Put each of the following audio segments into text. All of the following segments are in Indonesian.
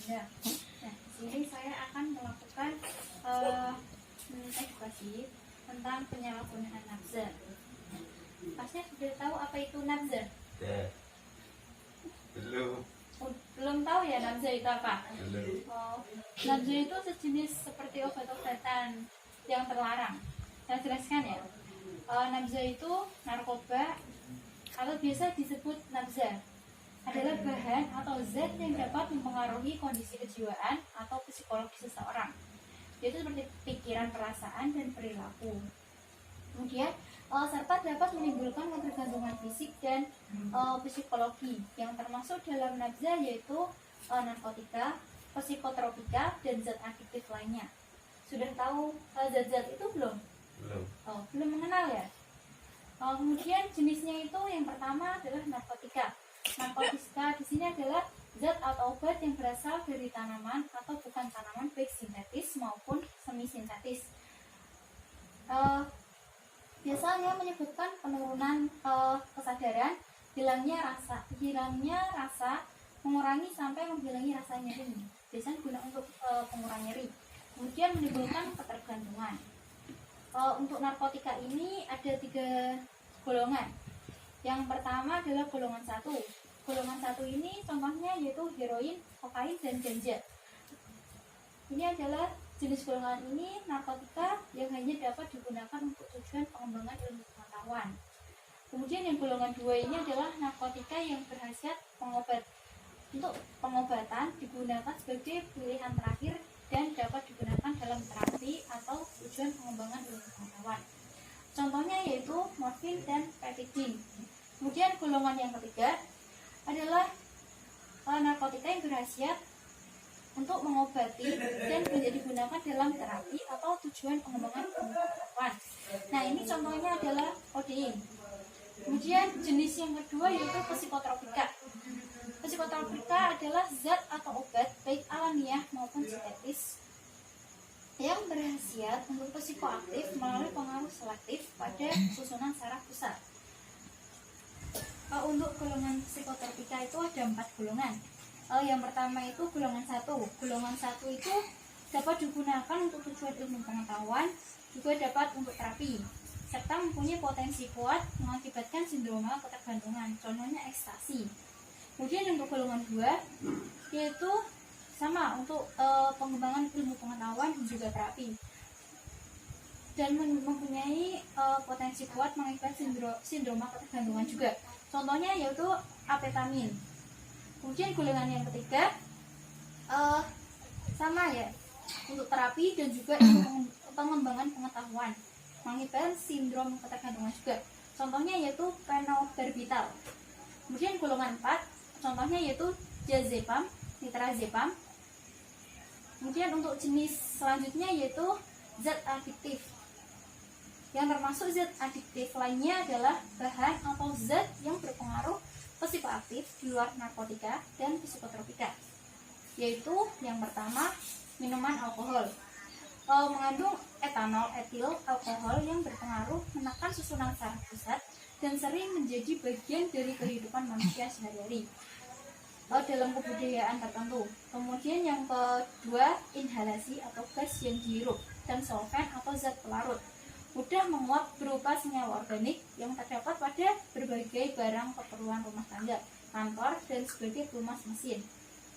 Anda. Nah, di sini saya akan melakukan edukasi tentang penyalahgunaan nafza. Pasnya sudah tahu apa itu nafza? Belum. Belum tahu ya nafza itu apa? Belum. Nafza itu sejenis seperti obat-obatan yang terlarang. Saya jelaskan ya. Nafza itu narkoba atau biasa disebut nafza adalah bahan atau zat yang dapat mempengaruhi kondisi kejiwaan atau psikologi seseorang, yaitu seperti pikiran, perasaan, dan perilaku. Kemudian serta dapat menimbulkan ketergantungan fisik dan psikologi yang termasuk dalam nafza yaitu narkotika, psikotropika, dan zat adiktif lainnya. Sudah tahu zat-zat itu belum? Belum. Belum mengenal ya? Kemudian jenisnya itu yang pertama adalah narkotika. Narkotika di sini adalah zat atau obat yang berasal dari tanaman atau bukan tanaman, baik sintetis maupun semi sintetis. Biasanya menyebabkan penurunan kesadaran, hilangnya rasa, mengurangi sampai menghilangi rasa nyeri. Biasanya guna untuk pengurangan nyeri. Kemudian menimbulkan ketergantungan. Untuk narkotika ini ada 3 golongan. Yang pertama adalah golongan 1. Golongan 1 ini contohnya yaitu heroin, kokain, dan ganja. Ini adalah jenis golongan ini narkotika yang hanya dapat digunakan untuk tujuan pengembangan ilmu pengetahuan. Kemudian yang golongan 2 ini adalah narkotika yang berhasiat pengobat. Untuk pengobatan digunakan sebagai pilihan terakhir dan dapat digunakan dalam terapi atau tujuan pengembangan ilmu pengetahuan. Contohnya yaitu morfin dan pepidin. Kemudian golongan yang ketiga adalah narkotika yang berhasiat untuk mengobati dan menjadi digunakan dalam terapi atau tujuan pengembangan ilmu pengetahuan. Nah, ini contohnya adalah kodein. Kemudian jenis yang kedua yaitu psikotropika. Psikotropika adalah zat atau obat baik alamiah maupun sintetis yang berhasiat untuk psikoaktif melalui pengaruh selektif pada susunan saraf pusat. Untuk golongan psikotropika itu ada 4 golongan. Yang pertama itu golongan 1. Golongan 1 itu dapat digunakan untuk tujuan ilmu pengetahuan, juga dapat untuk terapi, serta mempunyai potensi kuat mengakibatkan sindroma ketergantungan, contohnya ekstasi. Kemudian untuk golongan 2 yaitu sama untuk pengembangan ilmu pengetahuan dan juga terapi, dan mempunyai potensi kuat mengakibatkan sindroma ketergantungan juga, contohnya yaitu amfetamin. Kemudian golongan yang ketiga sama ya, untuk terapi dan juga pengembangan pengetahuan mengakibatkan sindrom ketergantungan juga, contohnya yaitu fenobarbital. Kemudian golongan 4 contohnya yaitu diazepam, nitrazepam. Kemudian untuk jenis selanjutnya yaitu zat adiktif. Yang termasuk zat adiktif lainnya adalah bahan atau zat yang berpengaruh psikoaktif di luar narkotika dan psikotropika. Yaitu yang pertama minuman alkohol. Mengandung etanol, etil, alkohol yang berpengaruh menekan susunan saraf pusat dan sering menjadi bagian dari kehidupan manusia sehari-hari dalam kebudayaan tertentu. Kemudian yang kedua, inhalasi atau gas yang dihirup, dan solvent atau zat pelarut mudah menguap berupa senyawa organik yang terdapat pada berbagai barang keperluan rumah tangga, kantor, dan sebagai pelumas mesin.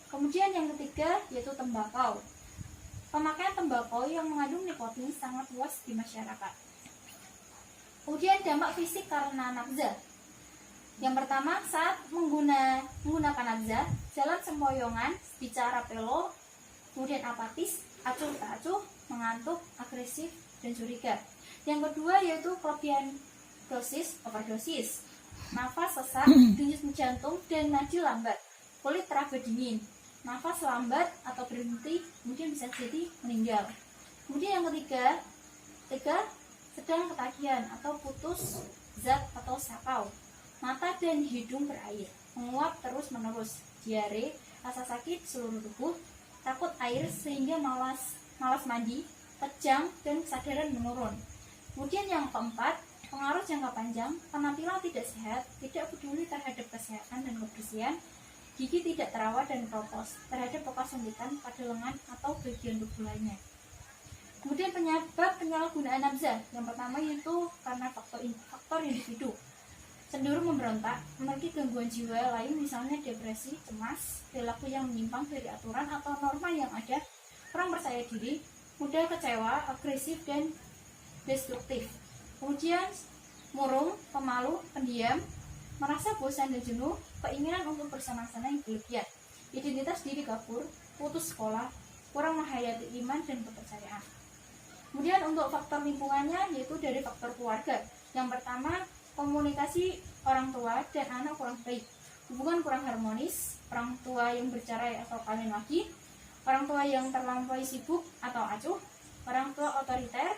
Kemudian yang ketiga yaitu tembakau. Pemakaian tembakau yang mengandung nikotin sangat luas di masyarakat. Kemudian dampak fisik karena nafza. Yang pertama, saat menggunakan nafza, jalan sempoyongan, bicara pelo, kemudian apatis, acuh tak acuh, mengantuk, agresif, dan curiga. Yang kedua yaitu kelebihan dosis, overdosis, nafas sesak, denyut jantung, dan nadi lambat, kulit teraba dingin, nafas lambat atau berhenti, kemudian bisa jadi meninggal. Kemudian yang ketiga sedang ketagihan atau putus zat atau sakau, mata dan hidung berair, menguap terus-menerus, diare, rasa sakit seluruh tubuh, takut air sehingga malas mandi, kejang, dan kesadaran menurun. Kemudian yang keempat, pengaruh jangka panjang, penampilan tidak sehat, tidak peduli terhadap kesehatan dan kebersihan, gigi tidak terawat dan keropos terhadap bekas suntikan pada lengan atau bagian tubuh lainnya. Kemudian penyebab penyalahgunaan nafza, yang pertama yaitu karena faktor individu, cenderung memberontak, memiliki gangguan jiwa lain misalnya depresi, cemas, perilaku yang menyimpang dari aturan atau norma yang ada, kurang percaya diri, mudah kecewa, agresif, dan destruktif. Kemudian murung, pemalu, pendiam, merasa bosan dan jenuh, keinginan untuk bersenang-senang yang berlebihan, identitas diri kabur, putus sekolah, kurang menghayati iman dan kepercayaan. Kemudian untuk faktor lingkungannya yaitu dari faktor keluarga. Yang pertama, komunikasi orang tua dan anak kurang baik, hubungan kurang harmonis, orang tua yang bercerai atau kawin lagi, orang tua yang terlampaui sibuk atau acuh, orang tua otoriter,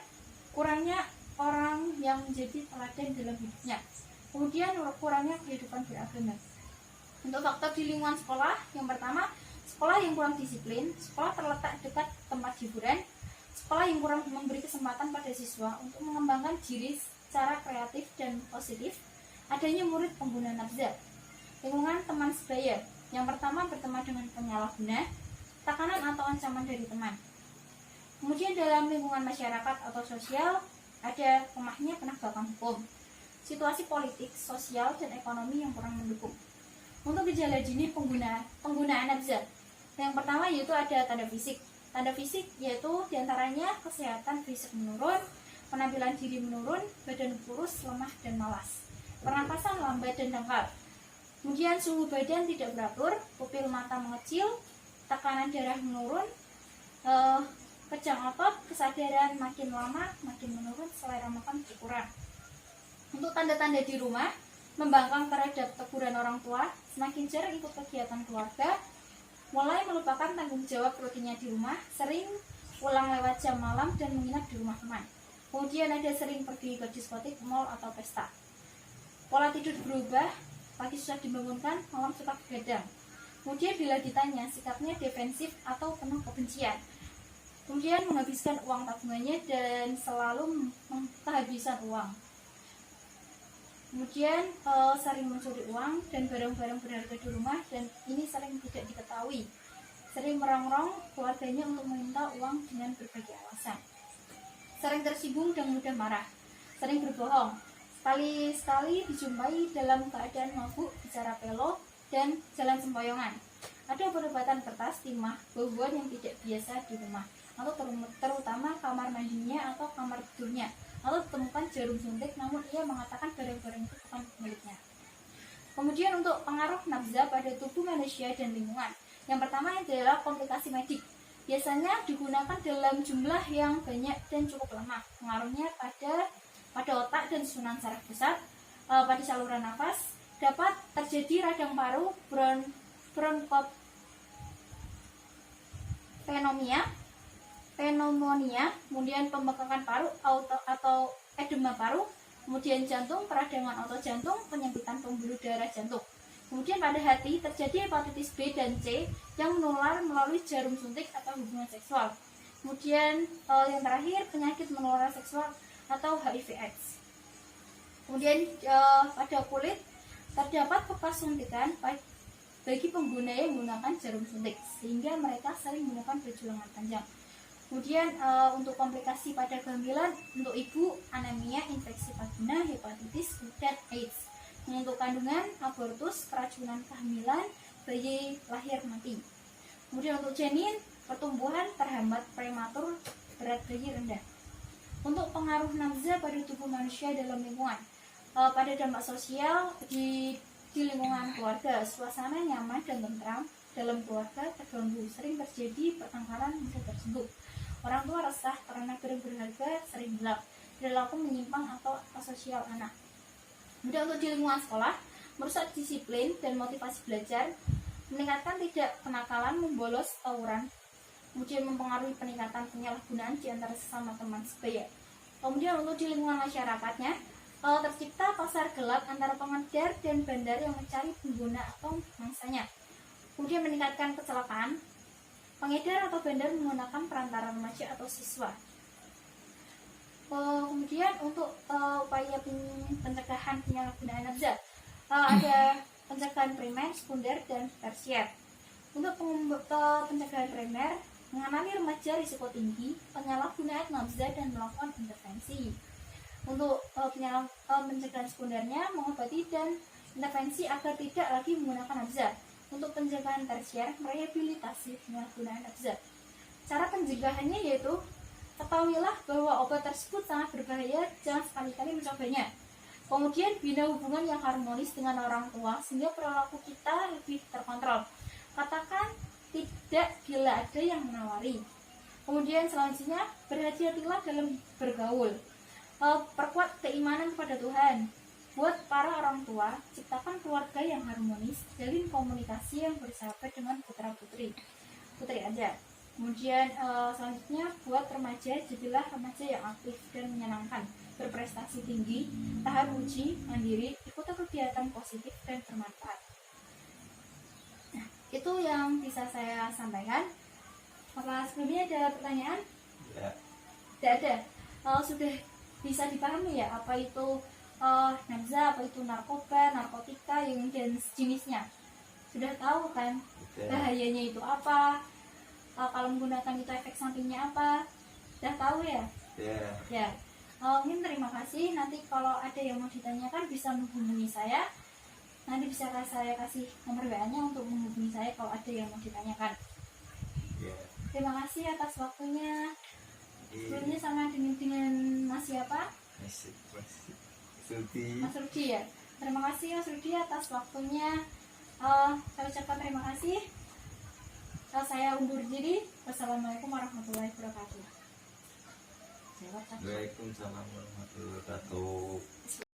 kurangnya orang yang menjadi teladan dalam hidupnya, kemudian kurangnya kehidupan beragama. Untuk faktor di lingkungan sekolah, yang pertama, sekolah yang kurang disiplin, sekolah terletak dekat tempat hiburan, sekolah yang kurang memberi kesempatan pada siswa untuk mengembangkan diri secara kreatif dan positif, adanya murid pengguna nafza. Lingkungan teman sebaya, yang pertama berteman dengan penyalahguna, tekanan atau ancaman dari teman. Kemudian dalam lingkungan masyarakat atau sosial, ada lemahnya penegakan hukum, situasi politik, sosial, dan ekonomi yang kurang mendukung. Untuk gejala dini penggunaan nafza, yang pertama yaitu ada tanda fisik. Tanda fisik yaitu diantaranya kesehatan fisik menurun, penampilan diri menurun, badan kurus, lemah, dan malas, pernapasan lambat dan dangkal. Kemudian suhu badan tidak beratur, pupil mata mengecil, tekanan darah menurun, kejang otot, kesadaran makin lama makin menurun, selera makan berkurang. Untuk tanda-tanda di rumah, membangkang terhadap teguran orang tua, semakin jarang ikut kegiatan keluarga, mulai melupakan tanggung jawab rutinnya di rumah, sering pulang lewat jam malam dan menginap di rumah teman. Kemudian ada sering pergi ke diskotik, mal, atau pesta. Pola tidur berubah, pagi susah dibangunkan, malam suka begadang. Kemudian bila ditanya, sikapnya defensif atau penuh kebencian. Kemudian menghabiskan uang tabungannya dan selalu kehabisan uang. Kemudian sering mencuri uang dan barang-barang berharga di rumah, dan ini sering tidak diketahui. Sering merongrong keluarganya untuk meminta uang dengan berbagai alasan. Sering tersinggung dan mudah marah. Sering berbohong. Sekali-sekali dijumpai dalam keadaan mabuk, bicara pelo, dan jalan sempoyongan. Ada obat-obatan kertas, timah, bauan yang tidak biasa di rumah, atau terutama kamar mandinya atau kamar tidurnya, atau ditemukan jarum suntik, namun ia mengatakan barang-barang itu bukan miliknya. Kemudian untuk pengaruh nafza pada tubuh manusia dan lingkungan, yang pertama adalah komplikasi medik. Biasanya digunakan dalam jumlah yang banyak dan cukup lama. Pengaruhnya pada otak dan susunan saraf pusat, pada saluran nafas, dapat terjadi radang paru, pneumonia, kemudian pembengkakan paru atau edema paru, kemudian jantung, peradangan otot jantung, penyempitan pembuluh darah jantung. Kemudian pada hati terjadi hepatitis B dan C yang menular melalui jarum suntik atau hubungan seksual. Kemudian yang terakhir penyakit menular seksual atau HIV/AIDS. Kemudian pada kulit terdapat bekas suntikan bagi pengguna yang menggunakan jarum suntik, sehingga mereka sering menggunakan baju lengan panjang. Kemudian untuk komplikasi pada kehamilan, untuk ibu anemia, infeksi vagina, hepatitis, dan AIDS. Untuk kandungan, abortus, keracunan kehamilan, bayi lahir mati. Kemudian untuk janin, pertumbuhan terhambat prematur, berat bayi rendah. Untuk pengaruh nafza pada tubuh manusia dalam lingkungan, pada dampak sosial di lingkungan keluarga, suasana nyaman dan tentram dalam keluarga terganggu, sering terjadi pertengkaran mudah tersebut. Orang tua resah karena barang berharga sering hilang, perilaku menyimpang atau asosial anak. Kemudian untuk di lingkungan sekolah, merusak disiplin dan motivasi belajar, meningkatkan tidak kenakalan, membolos, tawuran, kemudian mempengaruhi peningkatan penyalahgunaan di antara sesama teman sebaya. Kemudian untuk di lingkungan masyarakatnya, tercipta pasar gelap antara pengedar dan bandar yang mencari pengguna atau mangsanya. Kemudian meningkatkan kecelakaan, pengedar atau bandar menggunakan perantara remaja atau siswa. Kemudian untuk upaya pencegahan penyalahgunaan nafza, ada pencegahan primer, sekunder, dan tersier. Untuk pencegahan primer, mengenali remaja risiko tinggi, penyalahgunaan nafza dan melakukan intervensi. Untuk pencegahan sekundernya, mengobati dan intervensi agar tidak lagi menggunakan nafza. Untuk pencegahan tersier, merehabilitasi penyalahgunaan nafza. Cara pencegahannya yaitu, ketahuilah bahwa obat tersebut sangat berbahaya, jangan sekali-kali mencobanya. Kemudian bina hubungan yang harmonis dengan orang tua sehingga perilaku kita lebih terkontrol. Katakan tidak bila ada yang menawari. Kemudian selanjutnya, berhati-hatilah dalam bergaul. Perkuat keimanan kepada Tuhan. Buat para orang tua, ciptakan keluarga yang harmonis, jalin komunikasi yang bersahabat dengan putra-putri. Putri aja. Kemudian selanjutnya, buat remaja, jadilah remaja yang aktif dan menyenangkan, berprestasi tinggi, tahan uji, mandiri, ikuti kegiatan positif dan bermanfaat. Nah, itu yang bisa saya sampaikan. Apa sebelumnya ada pertanyaan? Ya. Tidak ada. Sudah bisa dipahami ya apa itu nafza, apa itu narkoba, narkotika, dan sejenisnya. Sudah tahu kan bahayanya itu apa? Kalau menggunakan itu efek sampingnya apa? Sudah tahu ya? Ya. Mungkin terima kasih. Nanti kalau ada yang mau ditanyakan bisa menghubungi saya. Nanti bisa saya kasih nomor WA-nya untuk menghubungi saya kalau ada yang mau ditanyakan. Terima kasih atas waktunya. Sebelumnya sama dengan Mas siapa? Mas Rudi ya. Terima kasih Mas Rudi atas waktunya. Saya ucapkan terima kasih. Saya undur diri. Wassalamualaikum warahmatullahi wabarakatuh. Waalaikumsalam warahmatullahi wabarakatuh.